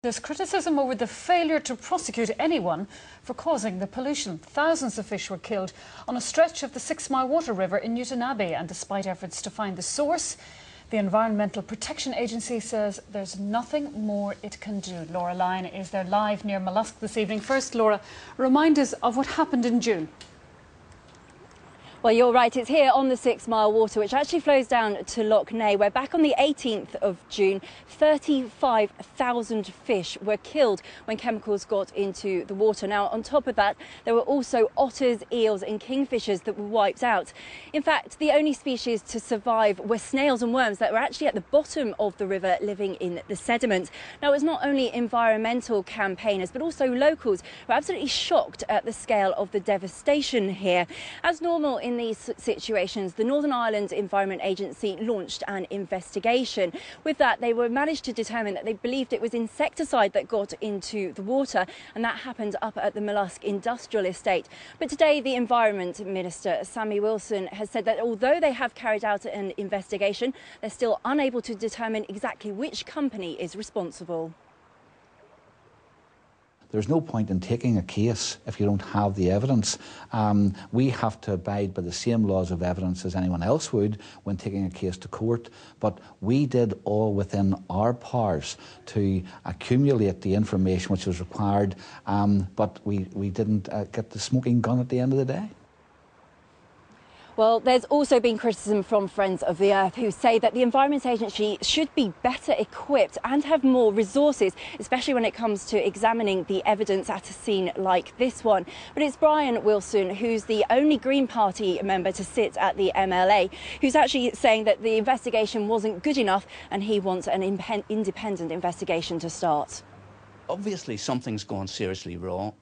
There's criticism over the failure to prosecute anyone for causing the pollution. Thousands of fish were killed on a stretch of the Sixmilewater River in Newton Abbey, and despite efforts to find the source, the Environmental Protection Agency says there's nothing more it can do. Laura Lyon is there live near Mollusk this evening. First, Laura, remind us of what happened in June. Well, you're right. It's here on the Sixmilewater, which actually flows down to Loch Ney, where back on the 18th of June, 35,000 fish were killed when chemicals got into the water. Now, on top of that, there were also otters, eels and kingfishers that were wiped out. In fact, the only species to survive were snails and worms that were actually at the bottom of the river living in the sediment. Now, it's not only environmental campaigners, but also locals who are absolutely shocked at the scale of the devastation here. As normal in these situations, the Northern Ireland Environment Agency launched an investigation. With that, they were managed to determine that they believed it was insecticide that got into the water, and that happened up at the Mollusk Industrial Estate. But today, the Environment Minister, Sammy Wilson, has said that although they have carried out an investigation, they're still unable to determine exactly which company is responsible. There's no point in taking a case if you don't have the evidence. We have to abide by the same laws of evidence as anyone else would when taking a case to court, but we did all within our powers to accumulate the information which was required, but we didn't get the smoking gun at the end of the day. Well, there's also been criticism from Friends of the Earth who say that the Environment Agency should be better equipped and have more resources, especially when it comes to examining the evidence at a scene like this one. But it's Brian Wilson, who's the only Green Party member to sit at the MLA, who's actually saying that the investigation wasn't good enough and he wants an independent investigation to start. Obviously, something's gone seriously wrong.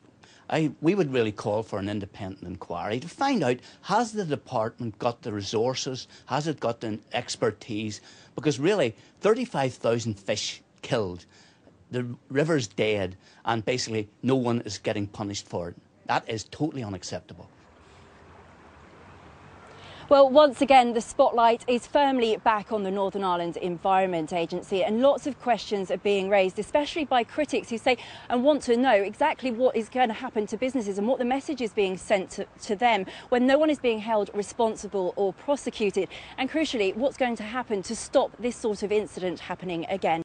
We would really call for an independent inquiry to find out, has the department got the resources, has it got the expertise? Because really, 35,000 fish killed, the river's dead, and basically no one is getting punished for it. That is totally unacceptable. Well, once again, the spotlight is firmly back on the Northern Ireland Environment Agency, and lots of questions are being raised, especially by critics who say and want to know exactly what is going to happen to businesses and what the message is being sent to them when no one is being held responsible or prosecuted, and crucially, what's going to happen to stop this sort of incident happening again.